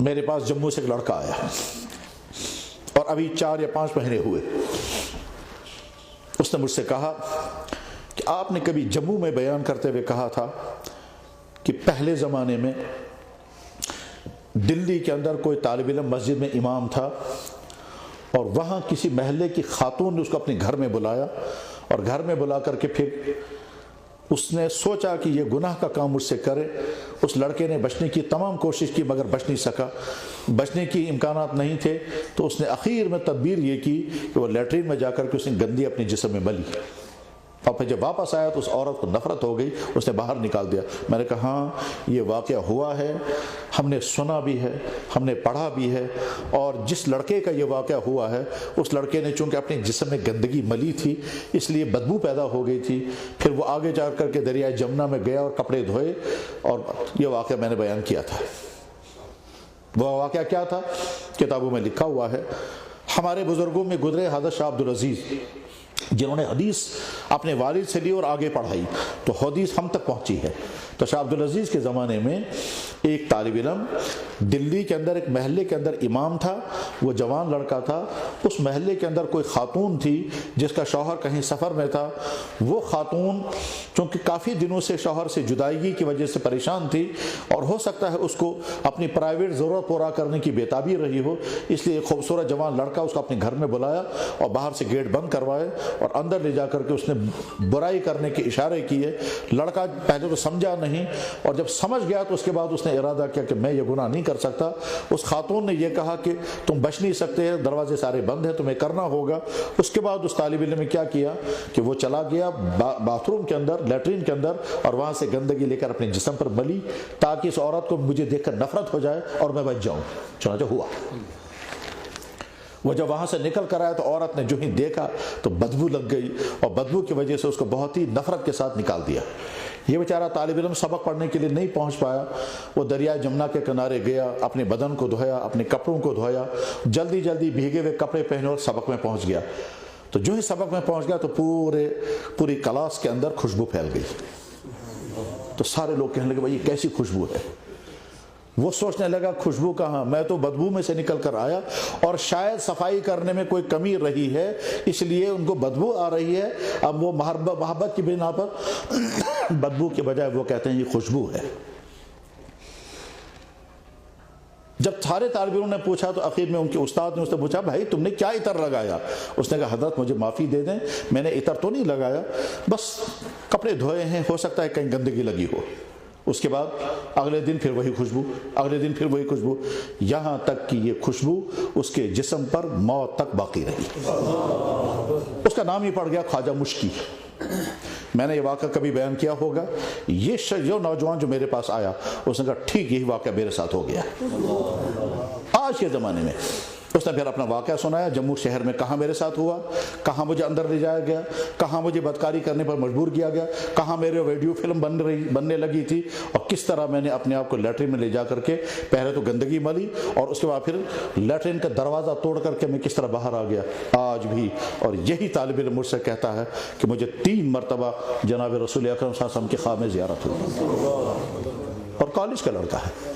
میرے پاس جموں سے ایک لڑکا آیا اور ابھی 4 یا 5 مہینے ہوئے. اس نے مجھ سے کہا کہ آپ نے کبھی جموں میں بیان کرتے ہوئے کہا تھا کہ پہلے زمانے میں دلی کے اندر کوئی طالب علم مسجد میں امام تھا اور وہاں کسی محلے کی خاتون نے اس کو اپنے گھر میں بلایا اور گھر میں بلا کر کے پھر اس نے سوچا کہ یہ گناہ کا کام مجھ سے کرے. اس لڑکے نے بچنے کی تمام کوشش کی مگر بچ نہیں سکا, بچنے کی امکانات نہیں تھے, تو اس نے اخیر میں تدبیر یہ کی کہ وہ لیٹرین میں جا کر کے اس نے گندی اپنے جسم میں ملی. اور پھر جب واپس آیا تو اس عورت کو نفرت ہو گئی, اس نے باہر نکال دیا. میں نے کہا ہاں یہ واقعہ ہوا ہے, ہم نے سنا بھی ہے, ہم نے پڑھا بھی ہے, اور جس لڑکے کا یہ واقعہ ہوا ہے اس لڑکے نے چونکہ اپنے جسم میں گندگی ملی تھی اس لیے بدبو پیدا ہو گئی تھی. پھر وہ آگے جا کر کے دریائے جمنا میں گیا اور کپڑے دھوئے, اور یہ واقعہ میں نے بیان کیا تھا. وہ واقعہ کیا تھا کتابوں میں لکھا ہوا ہے. ہمارے بزرگوں میں گزرے حضرت شاہ عبدالعزیز جنہوں نے حدیث اپنے والد سے لی اور آگے پڑھائی تو حدیث ہم تک پہنچی ہے. تو شاہ عبدالعزیز کے زمانے میں ایک طالب علم دلی کے اندر ایک محلے کے اندر امام تھا, وہ جوان لڑکا تھا. اس محلے کے اندر کوئی خاتون تھی جس کا شوہر کہیں سفر میں تھا. وہ خاتون چونکہ کافی دنوں سے شوہر سے جدائیگی کی وجہ سے پریشان تھی اور ہو سکتا ہے اس کو اپنی پرائیویٹ ضرورت پورا کرنے کی بےتابی رہی ہو, اس لیے ایک خوبصورت جوان لڑکا اس کو اپنے گھر میں بلایا اور باہر سے گیٹ بند کروائے اور اندر لے جا کر کے اس نے برائی کرنے کے اشارے کیے. لڑکا پہلے تو سمجھا نہیں, اور جب سمجھ گیا تو اس کے بعد اس نے ارادہ کیا کہ میں یہ گناہ نہیں کر سکتا. اس خاتون نے یہ کہا کہ تم بچ نہیں سکتے, دروازے سارے بند ہیں, تمہیں کرنا ہوگا. اس کے بعد اس طالب علم نے کیا کیا کہ وہ چلا گیا باتھ روم کے اندر, لیٹرین کے اندر, اور وہاں سے گندگی لے کر اپنے جسم پر ملی تاکہ اس عورت کو مجھے دیکھ کر نفرت ہو جائے اور میں بچ جاؤں. چنانچہ ہوا. وہ جب وہاں سے نکل کر آیا تو عورت نے جو ہی دیکھا تو بدبو لگ گئی, اور بدبو کی وجہ سے اس کو بہت ہی نفرت کے ساتھ نکال دیا. یہ بیچارہ طالب علم سبق پڑھنے کے لیے نہیں پہنچ پایا. وہ دریائے جمنا کے کنارے گیا, اپنے بدن کو دھویا, اپنے کپڑوں کو دھویا, جلدی جلدی بھیگے ہوئے کپڑے پہنے اور سبق میں پہنچ گیا. تو جو ہی سبق میں پہنچ گیا تو پوری کلاس کے اندر خوشبو پھیل گئی. تو سارے لوگ کہنے لگے بھائی یہ کیسی خوشبو ہے. وہ سوچنے لگا خوشبو کہاں, میں تو بدبو میں سے نکل کر آیا اور شاید صفائی کرنے میں کوئی کمی رہی ہے اس لیے ان کو بدبو آ رہی ہے. اب وہ محبت کی بنا پر بدبو کے بجائے وہ کہتے ہیں یہ خوشبو ہے. جب سارے طالب علموں نے پوچھا تو آخر میں ان کے استاد نے اس سے پوچھا بھائی تم نے کیا عطر لگایا. اس نے کہا حضرت مجھے معافی دے دیں, میں نے عطر تو نہیں لگایا, بس کپڑے دھوئے ہیں, ہو سکتا ہے کہیں گندگی لگی ہو. اس کے بعد اگلے دن پھر وہی خوشبو, اگلے دن پھر وہی خوشبو, یہاں تک کہ یہ خوشبو اس کے جسم پر موت تک باقی رہی. اس کا نام ہی پڑ گیا خواجہ مشکی. میں نے یہ واقعہ کبھی بیان کیا ہوگا. یہ جو نوجوان جو میرے پاس آیا اس نے کہا ٹھیک یہی واقعہ میرے ساتھ ہو گیا. آج کے زمانے میں اس نے پھر اپنا واقعہ سنایا, جموں شہر میں کہاں میرے ساتھ ہوا, کہاں مجھے اندر لے جایا گیا, کہاں مجھے بدکاری کرنے پر مجبور کیا گیا, کہاں میرے ویڈیو فلم بننے لگی تھی, اور کس طرح میں نے اپنے آپ کو لیٹرین میں لے جا کر کے پہلے تو گندگی ملی اور اس کے بعد پھر لیٹرین کا دروازہ توڑ کر کے میں کس طرح باہر آ گیا. آج بھی اور یہی طالب علم مجھ سے کہتا ہے کہ مجھے 3 مرتبہ جناب رسول اکرم صلی اللہ علیہ وسلم کے خواب میں زیارت ہوئی, اور کالج کا لڑکا ہے.